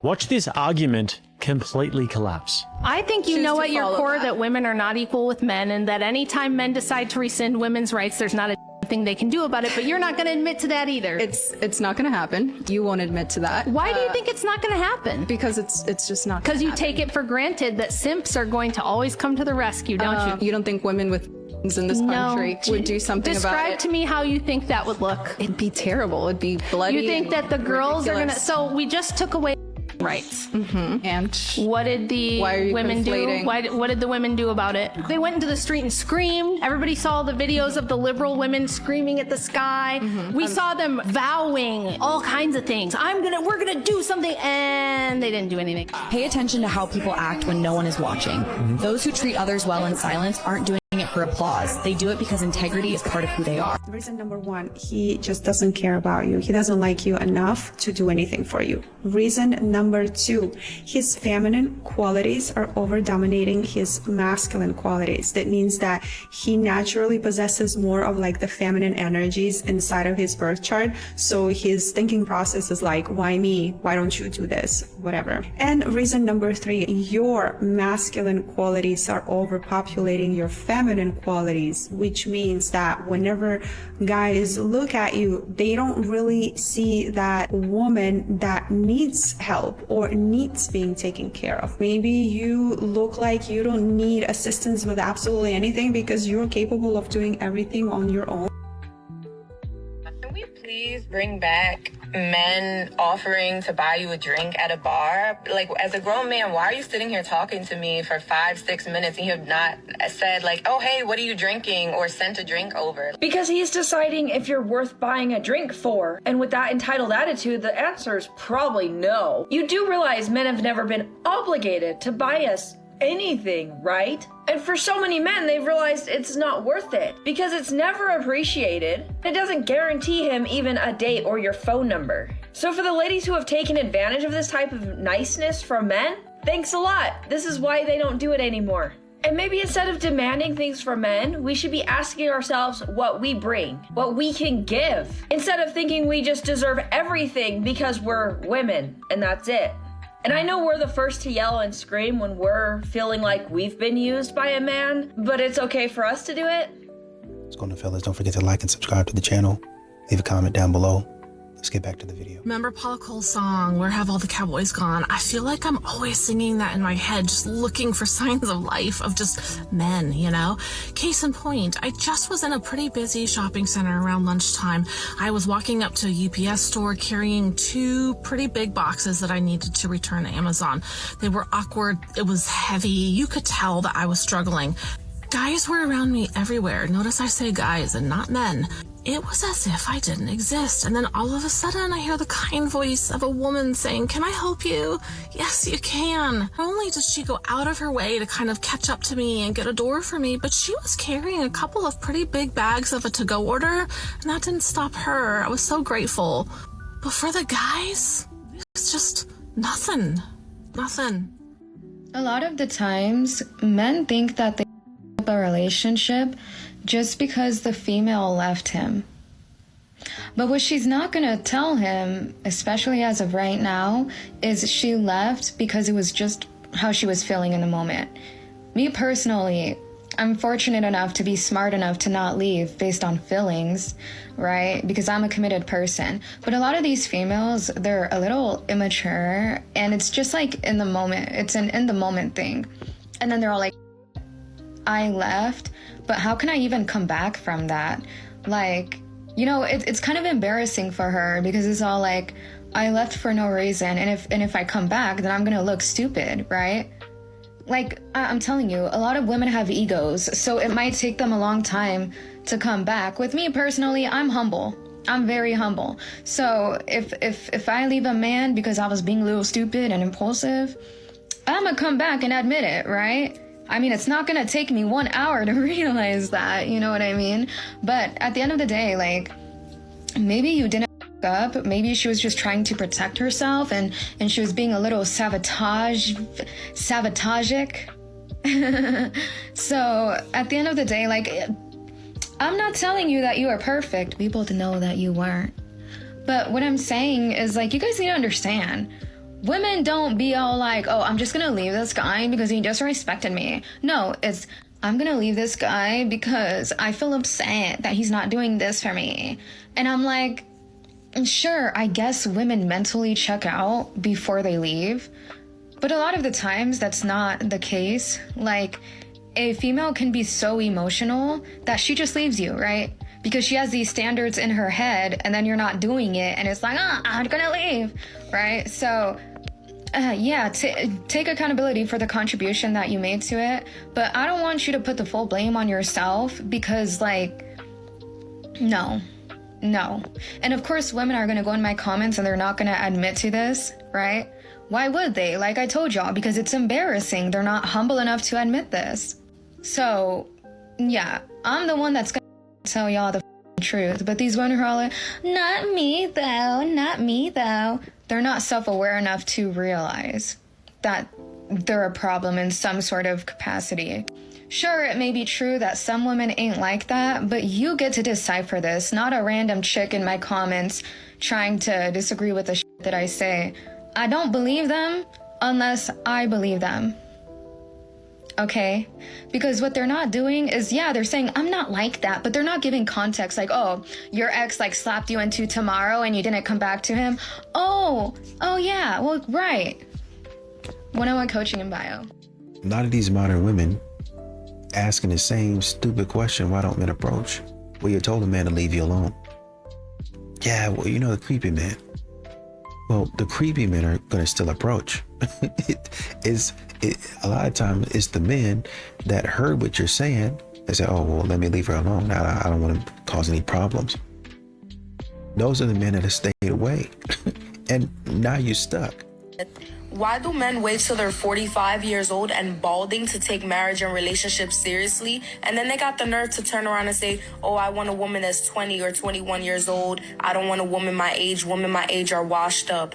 Watch this argument completely collapse. I think you know at your core that women are not equal with men, and that anytime men decide to rescind women's rights, there's not a thing they can do about it, but you're not going to admit to that either. It's not going to happen. You won't admit to that. Why do you think it's not going to happen? Because it's just not. Because you take it for granted that simps are going to always come to the rescue, don't you? You don't think women with in this country would do something about it? Describe to me how you think that would look. It'd be terrible. It'd be bloody. You think that the girls are going to... ridiculous. So we just took away rights. And What did the Why are you women conflating? do? What did the women do about it? They went into the street and screamed. Everybody saw the videos of the liberal women screaming at the sky. We saw them vowing all kinds of things. We're gonna do something, and they didn't do anything. Pay attention to how people act when no one is watching. Those who treat others well in silence aren't doing it for applause. They do it because integrity is part of who they are. Reason number one, he just doesn't care about you. He doesn't like you enough to do anything for you. Reason number two, his feminine qualities are over dominating his masculine qualities. That means that he naturally possesses more of like the feminine energies inside of his birth chart. So his thinking process is like, why me? Why don't you do this? Whatever. And reason number three, your masculine qualities are overpopulating your feminine qualities, which means that whenever guys look at you, they don't really see that woman that needs help or needs being taken care of. Maybe you look like you don't need assistance with absolutely anything because you're capable of doing everything on your own. Can we please bring back men offering to buy you a drink at a bar? Like, as a grown man, why are you sitting here talking to me for 5-6 minutes and you have not said like, oh, hey, what are you drinking, or sent a drink over? Because he's deciding if you're worth buying a drink for. And with that entitled attitude, the answer is probably no. You do realize men have never been obligated to buy us anything, right? And for so many men, they've realized it's not worth it because it's never appreciated. It doesn't guarantee him even a date or your phone number. So for the ladies who have taken advantage of this type of niceness from men, thanks a lot. This is why they don't do it anymore. And maybe instead of demanding things from men, we should be asking ourselves what we bring, what we can give, instead of thinking we just deserve everything because we're women and that's it. And I know we're the first to yell and scream when we're feeling like we've been used by a man, but it's okay for us to do it. What's going on, fellas? Don't forget to like and subscribe to the channel. Leave a comment down below. Let's get back to the video. Remember Paula Cole's song, Where Have All the Cowboys Gone? I feel like I'm always singing that in my head, just looking for signs of life, of just men, you know? Case in point, I just was in a pretty busy shopping center around lunchtime. I was walking up to a UPS store carrying 2 pretty big boxes that I needed to return to Amazon. They were awkward, it was heavy, you could tell that I was struggling. Guys were around me everywhere. Notice I say guys and not men. It was as if I didn't exist. And then all of a sudden I hear the kind voice of a woman saying, "Can I help you?" Yes, you can. Not only did she go out of her way to kind of catch up to me and get a door for me, but she was carrying a couple of pretty big bags of a to-go order, and that didn't stop her. I was so grateful. But for the guys, it's just nothing. Nothing. A lot of the times, men think that they have a relationship just because the female left him. But what she's not gonna tell him, especially as of right now, is she left because it was just how she was feeling in the moment. Me personally, I'm fortunate enough to be smart enough to not leave based on feelings, right? Because I'm a committed person. But a lot of these females, they're a little immature, and it's just like in the moment. It's an in the moment thing. And then they're all like, I left, but how can I even come back from that? Like, you know, it's kind of embarrassing for her because it's all like, I left for no reason, and if I come back, then I'm gonna look stupid, right? Like, I'm telling you, a lot of women have egos, so it might take them a long time to come back. With me personally, I'm humble. I'm very humble. So if I leave a man because I was being a little stupid and impulsive, I'm gonna come back and admit it, right? I mean, it's not gonna take me 1 hour to realize that, you know what I mean? But at the end of the day, like, maybe you didn't f up, maybe she was just trying to protect herself and she was being a little sabotagic. So at the end of the day, like, I'm not telling you that you are perfect. We both know that you weren't. But what I'm saying is, like, you guys need to understand, Women don't be all like, oh, I'm just gonna leave this guy because he disrespected me. No, it's, I'm gonna leave this guy because I feel upset that he's not doing this for me. And I'm like, sure, I guess women mentally check out before they leave, but a lot of the times that's not the case. Like, a female can be so emotional that she just leaves you, right? Because she has these standards in her head and then you're not doing it and it's like, I'm gonna leave, right? So yeah, take accountability for the contribution that you made to it, but I don't want you to put the full blame on yourself because, like, no. And of course, women are gonna go in my comments and they're not gonna admit to this, right? Why would they? Like I told y'all, because it's embarrassing. They're not humble enough to admit this. So, yeah, I'm the one that's gonna tell y'all the truth, but these women are all like, not me though. They're not self-aware enough to realize that they're a problem in some sort of capacity. Sure, it may be true that some women ain't like that, but you get to decipher this, not a random chick in my comments trying to disagree with the shit that I say. I don't believe them unless I believe them. Okay? Because what they're not doing is, yeah, they're saying, I'm not like that, but they're not giving context like, oh, your ex like slapped you into tomorrow and you didn't come back to him. Oh yeah, well, right. 101 coaching in bio. A lot of these modern women asking the same stupid question, why don't men approach? Well, you told a man to leave you alone. Yeah, well, you know, the creepy man. Well, the creepy men are going to still approach. A lot of times it's the men that heard what you're saying. They say, oh, well, let me leave her alone. I don't want to cause any problems. Those are the men that have stayed away. And now you're stuck. Why do men wait till they're 45 years old and balding to take marriage and relationships seriously? And then they got the nerve to turn around and say, oh, I want a woman that's 20 or 21 years old. I don't want a woman my age. Women my age are washed up.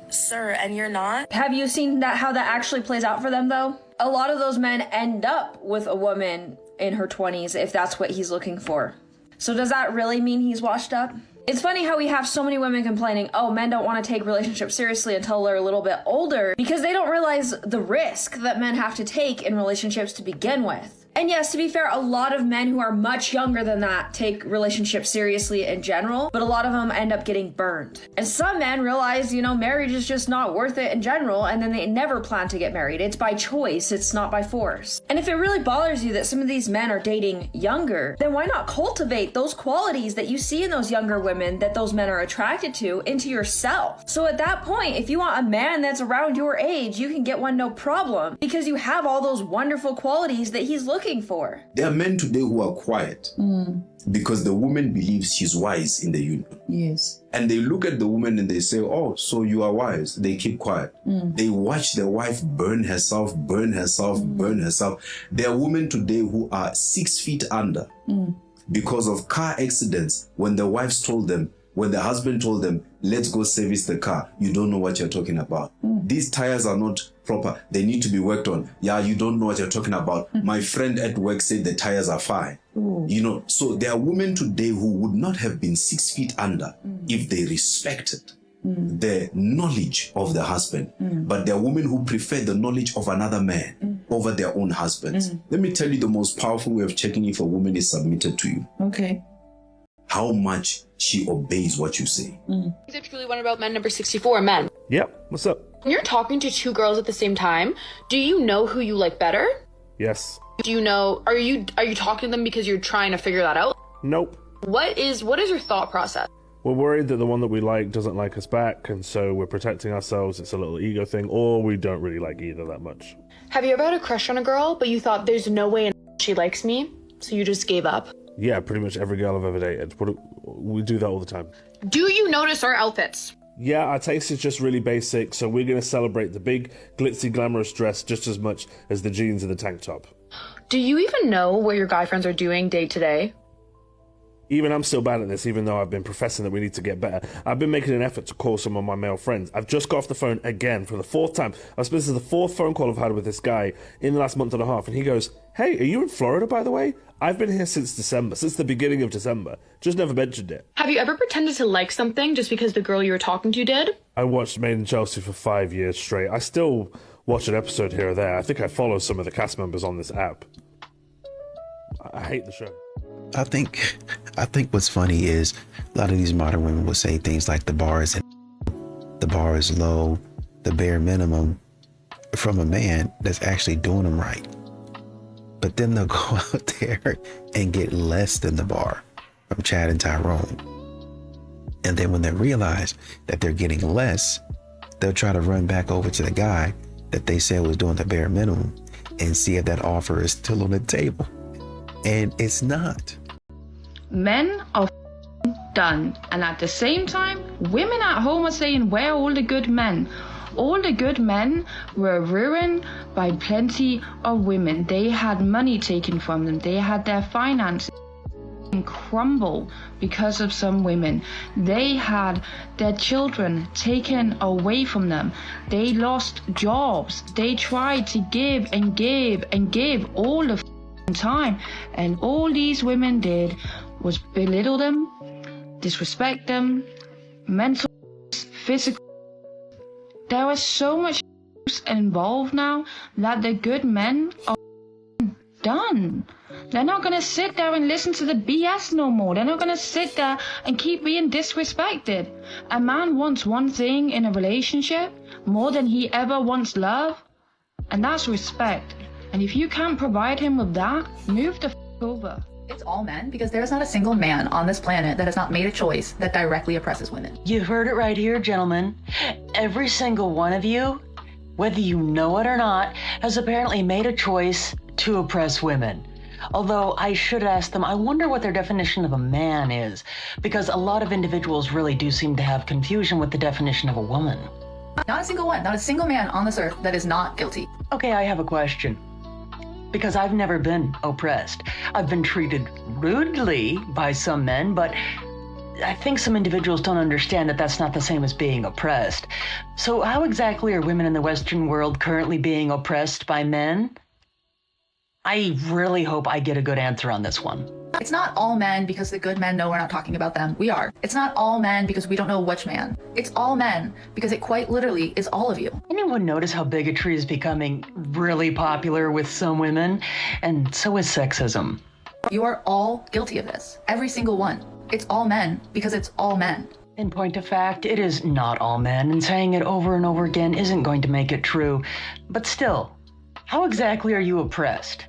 Sir, and you're not? Have you seen how that actually plays out for them, though? A lot of those men end up with a woman in her 20s if that's what he's looking for. So does that really mean he's washed up? It's funny how we have so many women complaining, oh, men don't want to take relationships seriously until they're a little bit older, because they don't realize the risk that men have to take in relationships to begin with. And yes, to be fair, a lot of men who are much younger than that take relationships seriously in general, but a lot of them end up getting burned. And some men realize, marriage is just not worth it in general, and then they never plan to get married. It's by choice, it's not by force. And if it really bothers you that some of these men are dating younger, then why not cultivate those qualities that you see in those younger women that those men are attracted to into yourself? So at that point, if you want a man that's around your age, you can get one no problem, because you have all those wonderful qualities that he's looking for. There are men today who are quiet because the woman believes she's wise in the union. Yes. And they look at the woman and they say, oh, so you are wise. They keep quiet. They watch the wife burn herself. There are women today who are 6 feet under because of car accidents. When the wives told them, when the husband told them, let's go service the car, you don't know what you're talking about. These tires are not proper. They need to be worked on. Yeah, you don't know what you're talking about. My friend at work said the tires are fine. So there are women today who would not have been 6 feet under if they respected the knowledge of the husband. But there are women who prefer the knowledge of another man over their own husbands. Let me tell you, the most powerful way of checking if a woman is submitted to you. Okay. How much she obeys what you say. These are truly one about men number 64, men. Yep, what's up? When you're talking to two girls at the same time, do you know who you like better? Yes. Do you know, are you talking to them because you're trying to figure that out? Nope. What is your thought process? We're worried that the one that we like doesn't like us back, and so we're protecting ourselves. It's a little ego thing, or we don't really like either that much. Have you ever had a crush on a girl, but you thought there's no way she likes me, so you just gave up? Yeah, pretty much every girl I've ever dated. We do that all the time. Do you notice our outfits? Yeah, our taste is just really basic, so we're going to celebrate the big, glitzy, glamorous dress just as much as the jeans and the tank top. Do you even know what your guy friends are doing day to day? Even I'm still bad at this, even though I've been professing that we need to get better. I've been making an effort to call some of my male friends. I've just got off the phone again for the 4th time. This is the 4th phone call I've had with this guy in the last month and a half. And he goes, hey, are you in Florida, by the way? I've been here since December, since the beginning of December. Just never mentioned it. Have you ever pretended to like something just because the girl you were talking to did? I watched Made in Chelsea for 5 years straight. I still watch an episode here or there. I think I follow some of the cast members on this app. I hate the show. I think what's funny is a lot of these modern women will say things like the bar is low, the bare minimum from a man that's actually doing them right. But then they'll go out there and get less than the bar from Chad and Tyrone. And then when they realize that they're getting less, they'll try to run back over to the guy that they said was doing the bare minimum and see if that offer is still on the table. And it's not. Men are done, and at the same time, women at home are saying, where are all the good men? All the good men were ruined by plenty of women. They had money taken from them. They had their finances crumble because of some women. They had their children taken away from them. They lost jobs. They tried to give and give and give all the time, and all these women did was belittle them, disrespect them, mental, physical. There is so much involved now that the good men are done. They're not going to sit there and listen to the BS no more. They're not going to sit there and keep being disrespected. A man wants one thing in a relationship more than he ever wants love, and that's respect. And if you can't provide him with that, move the over. It's all men, because there is not a single man on this planet that has not made a choice that directly oppresses women. You heard it right here, gentlemen. Every single one of you, whether you know it or not, has apparently made a choice to oppress women. Although I should ask them, I wonder what their definition of a man is, because a lot of individuals really do seem to have confusion with the definition of a woman. Not a single one, not a single man on this earth that is not guilty. Okay, I have a question. Because I've never been oppressed. I've been treated rudely by some men, but I think some individuals don't understand that that's not the same as being oppressed. So how exactly are women in the Western world currently being oppressed by men? I really hope I get a good answer on this one. It's not all men because the good men know we're not talking about them. We are. It's not all men because we don't know which man. It's all men because it quite literally is all of you. Anyone notice how bigotry is becoming really popular with some women? And so is sexism. You are all guilty of this. Every single one. It's all men because it's all men. In point of fact, it is not all men, and saying it over and over again isn't going to make it true. But still, how exactly are you oppressed?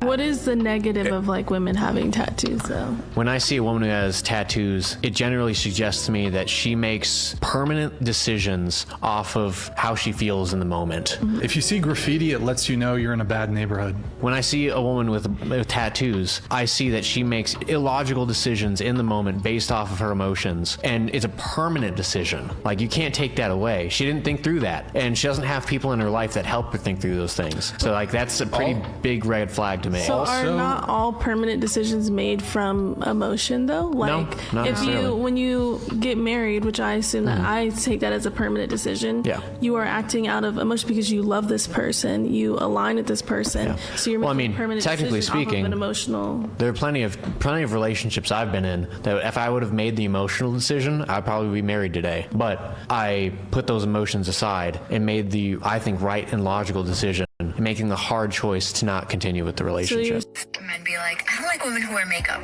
What is the negative of like women having tattoos though? When I see a woman who has tattoos, it generally suggests to me that she makes permanent decisions off of how she feels in the moment. If you see graffiti, it lets you know you're in a bad neighborhood. When I see a woman with tattoos, I see that she makes illogical decisions in the moment based off of her emotions, and it's a permanent decision. Like, you can't take that away. She didn't think through that, and she doesn't have people in her life that help her think through those things. So like, that's a pretty big red flag to me. So are not all permanent decisions made from emotion though? Like, no, not necessarily. when you get married, which I assume that I take that as a permanent decision, you are acting out of emotion because you love this person, you align with this person, so you're making permanent technically decision speaking, off of an emotional. There are plenty of relationships I've been in that if I would have made the emotional decision, I'd probably be married today. But I put those emotions aside and made the, I think, right and logical decision, making the hard choice to not continue with the relationship. Men be like, I don't like women who wear makeup.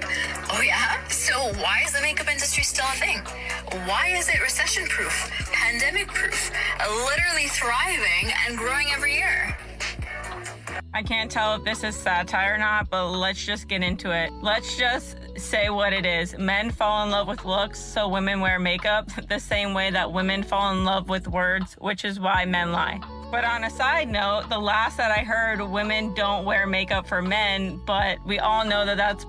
Oh yeah? So why is the makeup industry still a thing? Why is it recession-proof, pandemic-proof, literally thriving and growing every year? I can't tell if this is satire or not, but let's just get into it. Let's just say what it is. Men fall in love with looks, so women wear makeup the same way that women fall in love with words, which is why men lie. But on a side note, the last that I heard, women don't wear makeup for men, but we all know that that's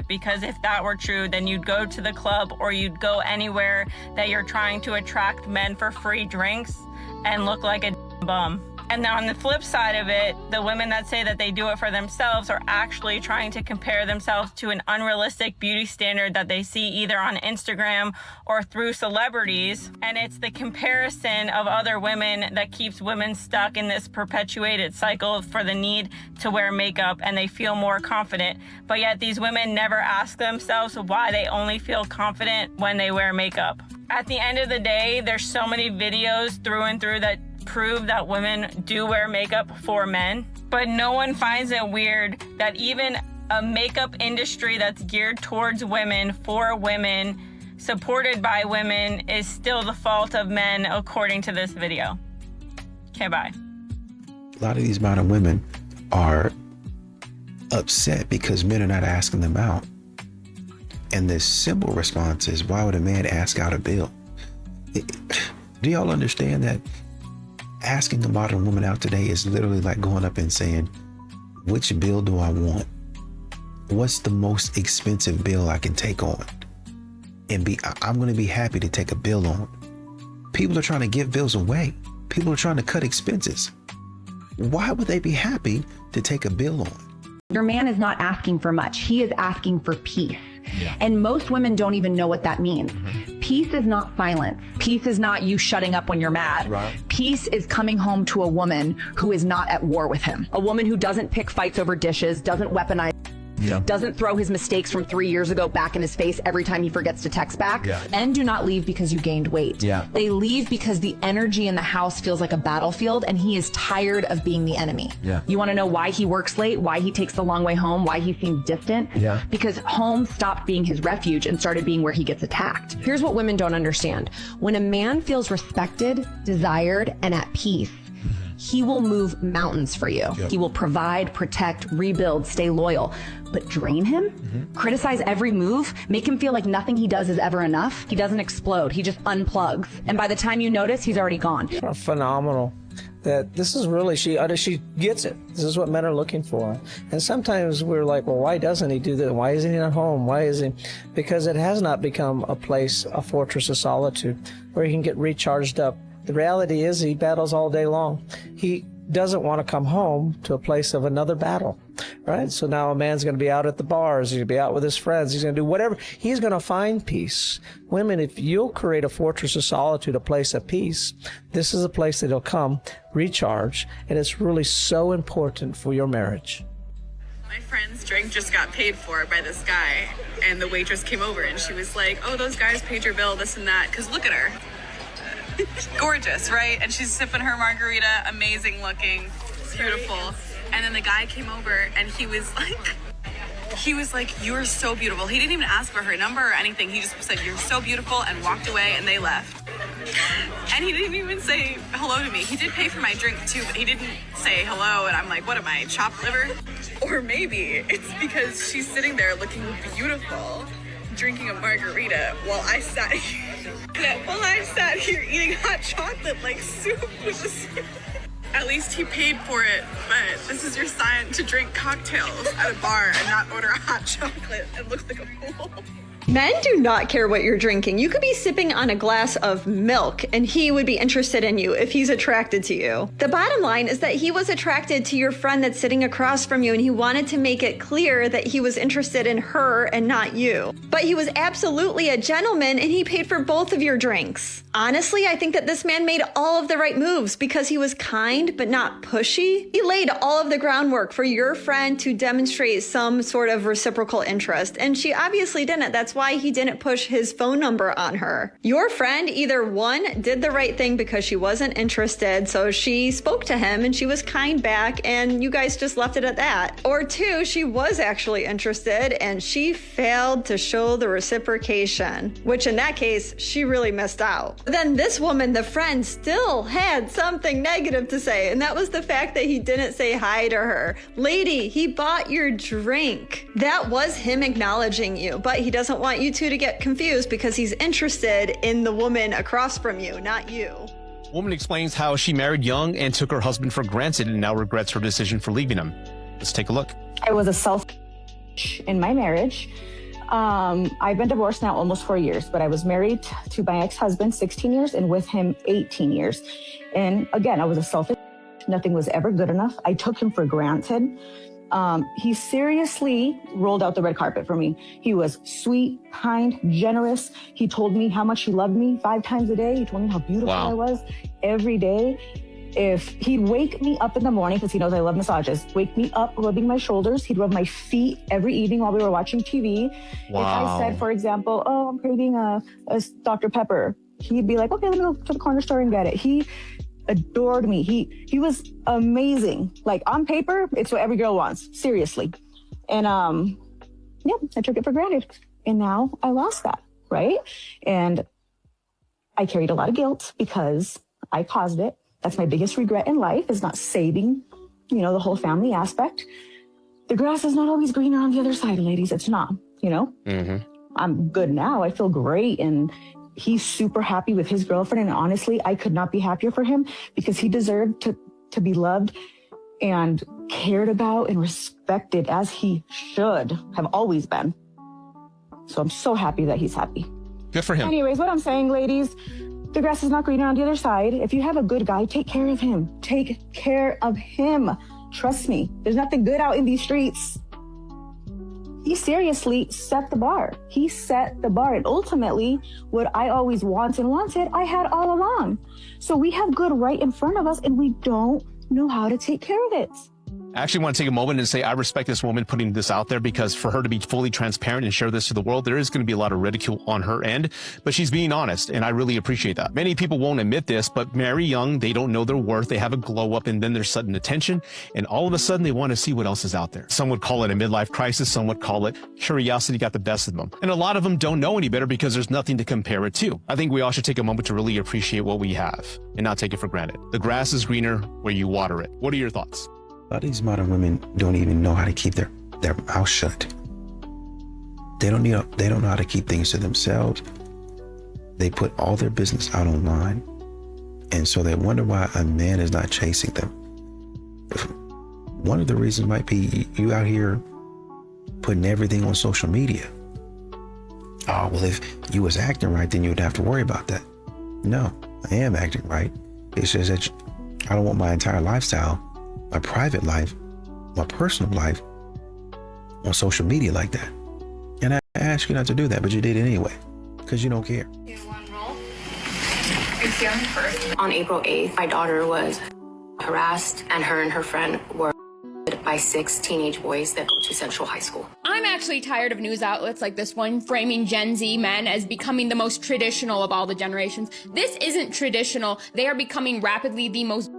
because if that were true, then you'd go to the club or you'd go anywhere that you're trying to attract men for free drinks and look like a bum. And then on the flip side of it, the women that say that they do it for themselves are actually trying to compare themselves to an unrealistic beauty standard that they see either on Instagram or through celebrities. And it's the comparison of other women that keeps women stuck in this perpetuated cycle for the need to wear makeup, and they feel more confident. But yet these women never ask themselves why they only feel confident when they wear makeup. At the end of the day, there's so many videos through and through that prove that women do wear makeup for men, but no one finds it weird that even a makeup industry that's geared towards women, for women, supported by women, is still the fault of men, according to this video. Okay, bye. A lot of these modern women are upset because men are not asking them out. And the simple response is, why would a man ask out a bill? Do y'all understand that asking a modern woman out today is literally like going up and saying, which bill do I want? What's the most expensive bill I can take on? And I'm going to be happy to take a bill on. People are trying to give bills away. People are trying to cut expenses. Why would they be happy to take a bill on? Your man is not asking for much. He is asking for peace. Yeah. And most women don't even know what that means. Mm-hmm. Peace is not silence. Peace is not you shutting up when you're mad. Right. Peace is coming home to a woman who is not at war with him. A woman who doesn't pick fights over dishes, doesn't weaponize, doesn't throw his mistakes from 3 years ago back in his face every time he forgets to text back. Yeah. Men do not leave because you gained weight. Yeah. They leave because the energy in the house feels like a battlefield and he is tired of being the enemy. Yeah. You want to know why he works late, why he takes the long way home, why he seems distant? Yeah. Because home stopped being his refuge and started being where he gets attacked. Here's what women don't understand. When a man feels respected, desired, and at peace, he will move mountains for you. Yep. He will provide, protect, rebuild, stay loyal. But drain him, criticize every move, make him feel like nothing he does is ever enough. He doesn't explode, he just unplugs. And by the time you notice, he's already gone. Phenomenal. That this is really, she gets it. This is what men are looking for. And sometimes we're like, well, why doesn't he do that? Why isn't he at home? Why is he? Because it has not become a place, a fortress of solitude where he can get recharged up. The reality is he battles all day long. He doesn't want to come home to a place of another battle, right? So now a man's going to be out at the bars. He's going to be out with his friends. He's going to do whatever. He's going to find peace. Women, if you'll create a fortress of solitude, a place of peace, this is a place that he'll come, recharge, and it's really so important for your marriage. My friend's drink just got paid for by this guy, and the waitress came over and she was like, oh, those guys paid your bill, this and that, because look at her. Gorgeous, right? And she's sipping her margarita, amazing looking, beautiful. And then the guy came over and he was like, you're so beautiful. He didn't even ask for her number or anything. He just said, you're so beautiful, and walked away, and they left. And he didn't even say hello to me. He did pay for my drink too, but he didn't say hello. And I'm like, what am I, chopped liver? Or maybe it's because she's sitting there looking beautiful, drinking a margarita while I sat here eating hot chocolate like soup with the soup. At least he paid for it, but this is your sign to drink cocktails at a bar and not order a hot chocolate and look like a fool. Men do not care what you're drinking. You could be sipping on a glass of milk and he would be interested in you if he's attracted to you. The bottom line is that he was attracted to your friend that's sitting across from you, and he wanted to make it clear that he was interested in her and not you. But he was absolutely a gentleman and he paid for both of your drinks. Honestly, I think that this man made all of the right moves because he was kind but not pushy. He laid all of the groundwork for your friend to demonstrate some sort of reciprocal interest, and she obviously didn't. That's why he didn't push his phone number on her. Your friend either one, did the right thing because she wasn't interested, so she spoke to him and she was kind back and you guys just left it at that. Or two, she was actually interested and she failed to show the reciprocation, which in that case, she really missed out. Then this woman, the friend, still had something negative to say, and that was the fact that he didn't say hi to her. Lady, he bought your drink. That was him acknowledging you, but he doesn't want you two to get confused because he's interested in the woman across from you, not you. Woman explains how she married young and took her husband for granted and now regrets her decision for leaving him. Let's take a look. I was a in my marriage. I've been divorced now almost 4 years, but I was married to my ex-husband 16 years and with him 18 years. And again, I was a selfish. Nothing was ever good enough. I took him for granted. He seriously rolled out the red carpet for me. He was sweet, kind, generous. He told me how much he loved me 5 times a day. He told me how beautiful I was every day. If he'd wake me up in the morning, because he knows I love massages, wake me up rubbing my shoulders. He'd rub my feet every evening while we were watching TV. If I said, for example, oh, I'm craving a Dr. Pepper, he'd be like, okay, let me go to the corner store and get it. He adored me. He was amazing. Like, on paper, it's what every girl wants, seriously. And I took it for granted. And now I lost that, right? And I carried a lot of guilt because I caused it. That's my biggest regret in life, is not saving, the whole family aspect. The grass is not always greener on the other side, ladies. It's not, I'm good now. I feel great. And he's super happy with his girlfriend. And honestly, I could not be happier for him, because he deserved to be loved and cared about and respected, as he should have always been. So I'm so happy that he's happy. Good for him. Anyways, what I'm saying, ladies, the grass is not greener on the other side. If you have a good guy, take care of him. Take care of him. Trust me, there's nothing good out in these streets. He seriously set the bar. He set the bar. And ultimately, what I always wanted, I had all along. So we have good right in front of us, and we don't know how to take care of it. I actually want to take a moment and say I respect this woman putting this out there, because for her to be fully transparent and share this to the world, there is going to be a lot of ridicule on her end, but she's being honest, and I really appreciate that. Many people won't admit this, but very young, they don't know their worth. They have a glow up, and then there's sudden attention, and all of a sudden they want to see what else is out there. Some would call it a midlife crisis. Some would call it curiosity got the best of them. And a lot of them don't know any better because there's nothing to compare it to. I think we all should take a moment to really appreciate what we have and not take it for granted. The grass is greener where you water it. What are your thoughts? A lot of these modern women don't even know how to keep their mouth shut. They don't know how to keep things to themselves. They put all their business out online. And so they wonder why a man is not chasing them. One of the reasons might be you out here putting everything on social media. Oh, well, if you was acting right, then you would have to worry about that. No, I am acting right. It's just that I don't want my entire lifestyle, my private life, my personal life, on social media like that. And I asked you not to do that, but you did it anyway, because you don't care. On April 8th, my daughter was harassed, and her friend were by 6 teenage boys that go to Central High School. I'm actually tired of news outlets like this one framing Gen Z men as becoming the most traditional of all the generations. This isn't traditional. They are becoming rapidly the most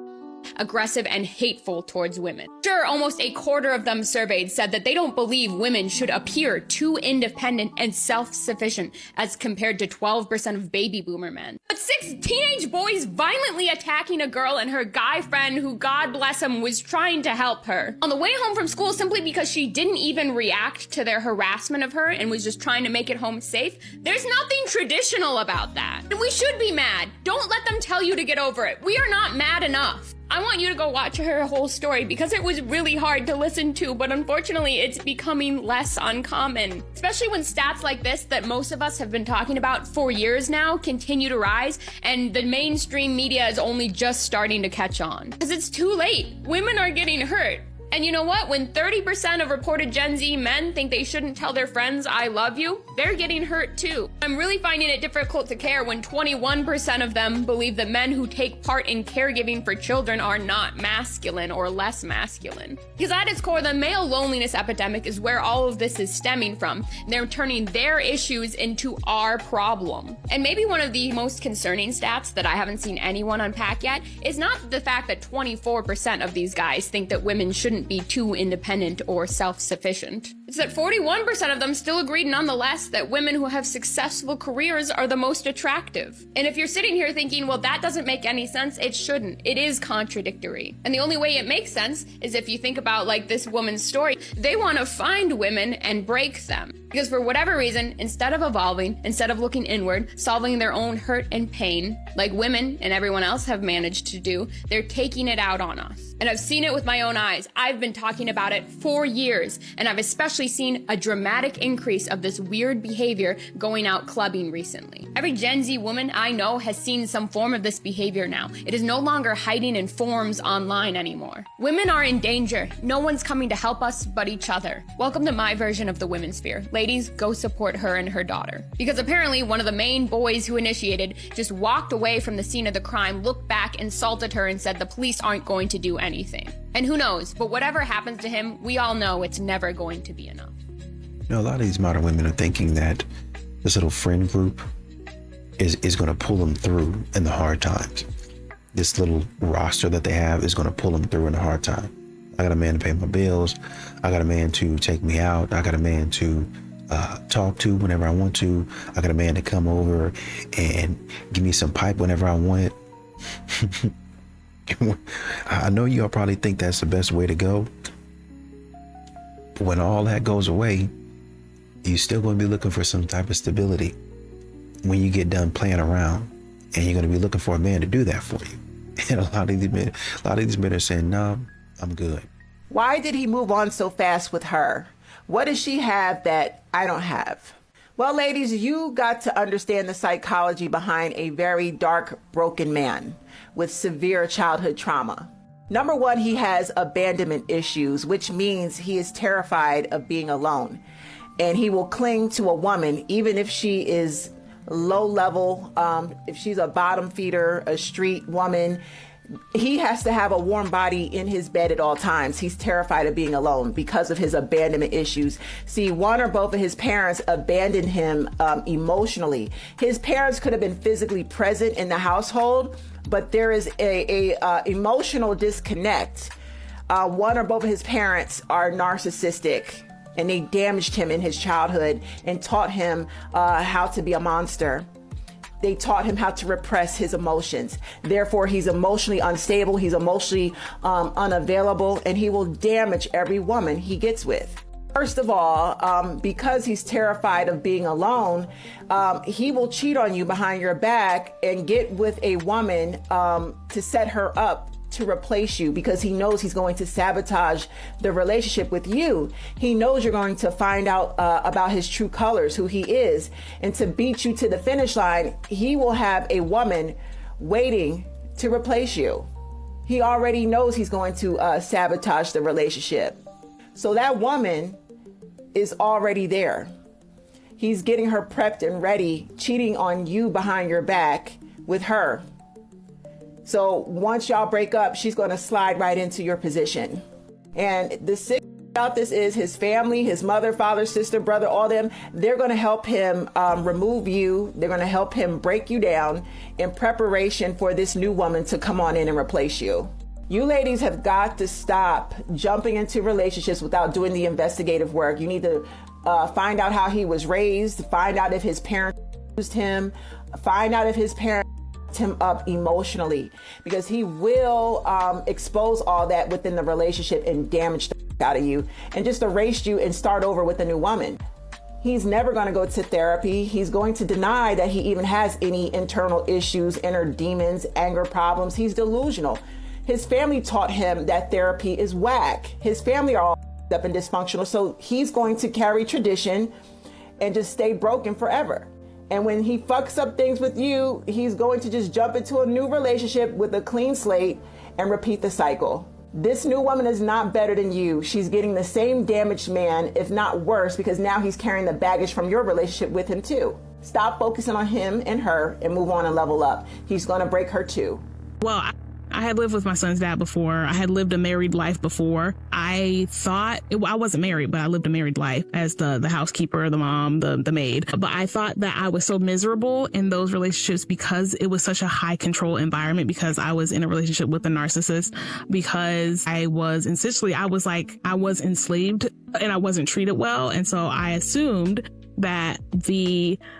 aggressive and hateful towards women. Sure, almost a quarter of them surveyed said that they don't believe women should appear too independent and self-sufficient as compared to 12% of baby boomer men. But 6 teenage boys violently attacking a girl and her guy friend who, God bless him, was trying to help her on the way home from school simply because she didn't even react to their harassment of her and was just trying to make it home safe. There's nothing traditional about that. And we should be mad. Don't let them tell you to get over it. We are not mad enough. I want you to go watch her whole story because it was really hard to listen to, but unfortunately it's becoming less uncommon. Especially when stats like this that most of us have been talking about for years now continue to rise, and the mainstream media is only just starting to catch on. Because it's too late. Women are getting hurt. And you know what? When 30% of reported Gen Z men think they shouldn't tell their friends, I love you, they're getting hurt too. I'm really finding it difficult to care when 21% of them believe that men who take part in caregiving for children are not masculine or less masculine. Because at its core, the male loneliness epidemic is where all of this is stemming from. They're turning their issues into our problem. And maybe one of the most concerning stats that I haven't seen anyone unpack yet is not the fact that 24% of these guys think that women shouldn't be too independent or self-sufficient. It's that 41% of them still agreed nonetheless that women who have successful careers are the most attractive. And if you're sitting here thinking, well, that doesn't make any sense, it shouldn't. It is contradictory. And the only way it makes sense is if you think about like this woman's story, they want to find women and break them. Because for whatever reason, instead of evolving, instead of looking inward, solving their own hurt and pain, like women and everyone else have managed to do, they're taking it out on us. And I've seen it with my own eyes. I've been talking about it for years, and I've especially seen a dramatic increase of this weird behavior going out clubbing recently. Every Gen Z woman I know has seen some form of this behavior now. It is no longer hiding in forums online anymore. Women are in danger. No one's coming to help us but each other. Welcome to my version of the women's sphere. Ladies, go support her and her daughter. Because apparently one of the main boys who initiated just walked away from the scene of the crime, looked back, insulted her, and said the police aren't going to do anything. And who knows, but whatever happens to him, we all know it's never going to be enough. You know, a lot of these modern women are thinking that this little friend group is going to pull them through in the hard times. This little roster that they have is going to pull them through in the hard time. I got a man to pay my bills. I got a man to take me out. I got a man to talk to whenever I want to. I got a man to come over and give me some pipe whenever I want it. I know y'all probably think that's the best way to go. But when all that goes away, you're still going to be looking for some type of stability when you get done playing around, and you're going to be looking for a man to do that for you. And a lot of these men are saying, no, I'm good. Why did he move on so fast with her? What does she have that I don't have? Well, ladies, you got to understand the psychology behind a very dark, broken man with severe childhood trauma. Number one, he has abandonment issues, which means he is terrified of being alone. And he will cling to a woman, even if she is low level, if she's a bottom feeder, a street woman. He has to have a warm body in his bed at all times. He's terrified of being alone because of his abandonment issues. See, one or both of his parents abandoned him emotionally. His parents could have been physically present in the household, but there is a emotional disconnect. One or both of his parents are narcissistic, and they damaged him in his childhood and taught him how to be a monster. They taught him how to repress his emotions. Therefore, he's emotionally unstable, he's emotionally unavailable, and he will damage every woman he gets with. First of all, because he's terrified of being alone, he will cheat on you behind your back and get with a woman to set her up to replace you, because he knows he's going to sabotage the relationship with you. He knows you're going to find out about his true colors, who he is, and to beat you to the finish line, he will have a woman waiting to replace you. He already knows he's going to sabotage the relationship. So that woman is already there. He's getting her prepped and ready, cheating on you behind your back with her. So once y'all break up, she's going to slide right into your position. And the sick about this is his family, his mother, father, sister, brother, all them, they're going to help him remove you. They're going to help him break you down in preparation for this new woman to come on in and replace you. You ladies have got to stop jumping into relationships without doing the investigative work. You need to find out how he was raised, find out if his parents used him, find out if his parents him up emotionally, because he will expose all that within the relationship and damage the out of you and just erase you and start over with a new woman. He's never going to go to therapy. He's going to deny that he even has any internal issues, inner demons, anger problems. He's delusional. His family taught him that therapy is whack. His family are all up and dysfunctional, so he's going to carry tradition and just stay broken forever. And when he fucks up things with you, he's going to just jump into a new relationship with a clean slate and repeat the cycle. This new woman is not better than you. She's getting the same damaged man, if not worse, because now he's carrying the baggage from your relationship with him too. Stop focusing on him and her and move on and level up. He's going to break her too. Well, I had lived with my son's dad before. I had lived a married life before. I thought, I wasn't married, but I lived a married life as the housekeeper, the mom, the maid. But I thought that I was so miserable in those relationships because it was such a high control environment, because I was in a relationship with a narcissist, because I was essentially, I was enslaved and I wasn't treated well. And so I assumed that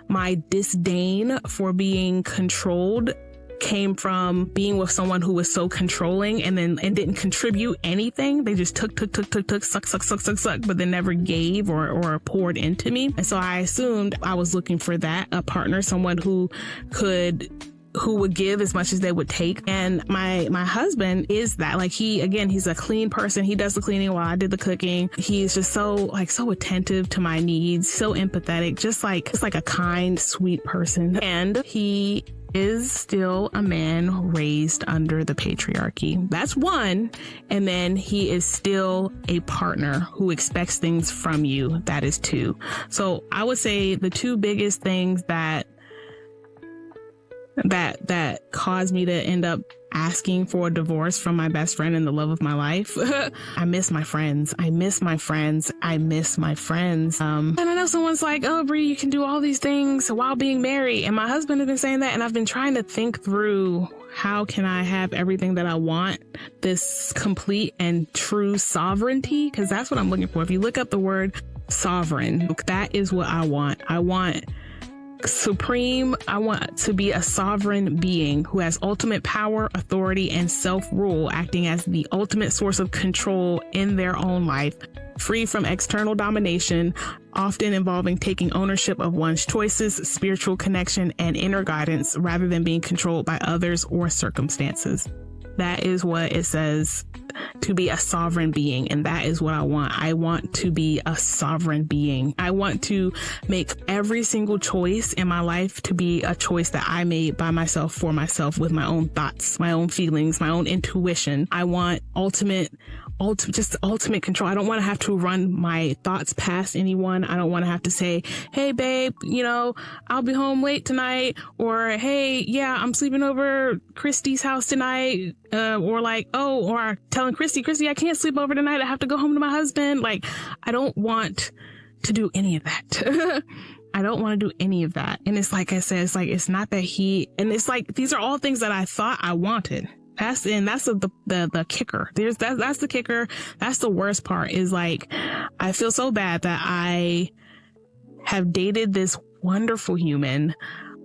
my disdain for being controlled came from being with someone who was so controlling and didn't contribute anything. They just took, suck, but then never gave or poured into me. And so I assumed I was looking for that, a partner, someone who who would give as much as they would take. And my husband is that. Like, he's a clean person. He does the cleaning while I did the cooking. He's just so attentive to my needs, so empathetic, just like a kind, sweet person. And he is still a man raised under the patriarchy. That's one. And then he is still a partner who expects things from you. That is two. So I would say the two biggest things that caused me to end up asking for a divorce from my best friend and the love of my life. I miss my friends. And I know someone's like, oh, Bree, you can do all these things while being married. And my husband has been saying that. And I've been trying to think through, how can I have everything that I want? This complete and true sovereignty? Because that's what I'm looking for. If you look up the word sovereign, that is what I want. I want supreme. I want to be a sovereign being who has ultimate power, authority, and self-rule, acting as the ultimate source of control in their own life, free from external domination, often involving taking ownership of one's choices, spiritual connection, and inner guidance, rather than being controlled by others or circumstances. That is what it says, to be a sovereign being. And that is what I want. I want to be a sovereign being. I want to make every single choice in my life to be a choice that I made by myself, for myself, with my own thoughts, my own feelings, my own intuition. I want ultimate control. I don't want to have to run my thoughts past anyone. I don't want to have to say, hey, babe, I'll be home late tonight. Or, hey, yeah, I'm sleeping over Christy's house tonight. Or telling Christy, I can't sleep over tonight. I have to go home to my husband. Like, I don't want to do any of that. I don't want to do any of that. And it's like I said, it's not that it's like, these are all things that I thought I wanted. That's the kicker. That's the kicker. That's the worst part, is like, I feel so bad that I have dated this wonderful human.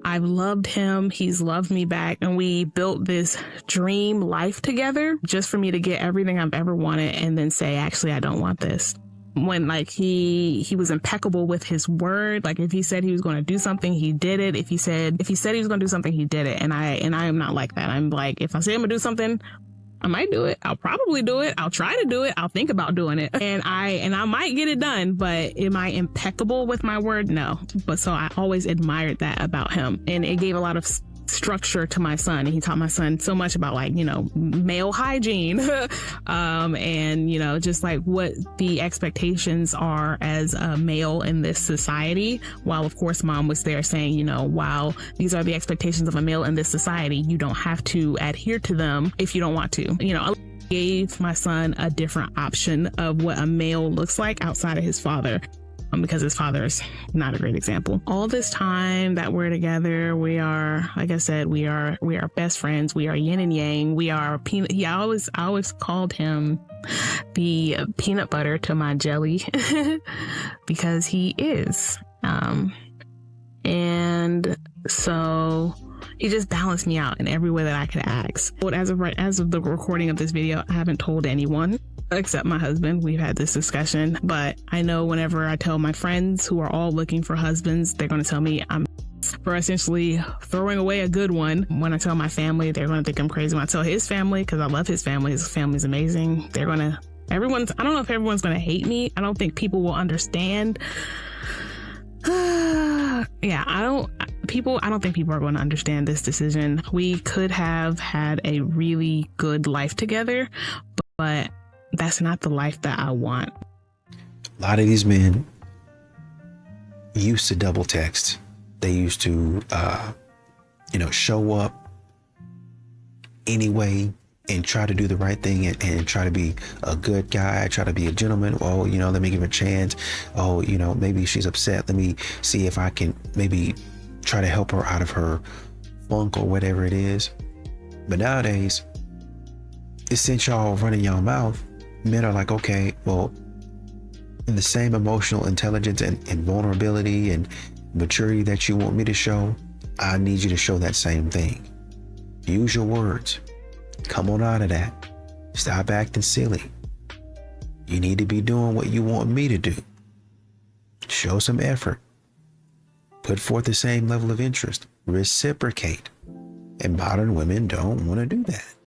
I've loved him. He's loved me back. And we built this dream life together just for me to get everything I've ever wanted and then say, actually, I don't want this. When he was impeccable with his word. Like, if he said he was going to do something, he did it. If he said he was going to do something, he did it. And I am not like that. I'm like, if I say I'm going to do something, I might do it. I'll probably do it. I'll try to do it. I'll think about doing it. And I might get it done, but am I impeccable with my word? No. But so I always admired that about him. And it gave a lot of structure to my son. And he taught my son so much about, like, male hygiene, and, just like what the expectations are as a male in this society. While of course mom was there saying, while these are the expectations of a male in this society, you don't have to adhere to them if you don't want to. I gave my son a different option of what a male looks like outside of his father. Because his father is not a great example. All this time that we're together, we are, like I said, we are best friends. We are yin and yang. We are peanut. I always called him the peanut butter to my jelly because he is. And so he just balanced me out in every way that I could ask. But as of the recording of this video, I haven't told anyone except my husband. We've had this discussion, but I know whenever I tell my friends who are all looking for husbands, they're going to tell me I'm for essentially throwing away a good one. When I tell my family, they're going to think I'm crazy. When I tell his family, because I love his family's amazing, I don't know if everyone's going to hate me. I don't think people will understand. I don't think people are going to understand this decision. We could have had a really good life together, but that's not the life that I want. A lot of these men used to double text. They used to, show up anyway and try to do the right thing and try to be a good guy, try to be a gentleman. Oh, let me give her a chance. Oh, maybe she's upset. Let me see if I can maybe try to help her out of her funk or whatever it is. But nowadays, since y'all running y'all mouth, men are like, okay, well, in the same emotional intelligence and vulnerability and maturity that you want me to show, I need you to show that same thing. Use your words. Come on out of that. Stop acting silly. You need to be doing what you want me to do. Show some effort. Put forth the same level of interest. Reciprocate. And modern women don't want to do that.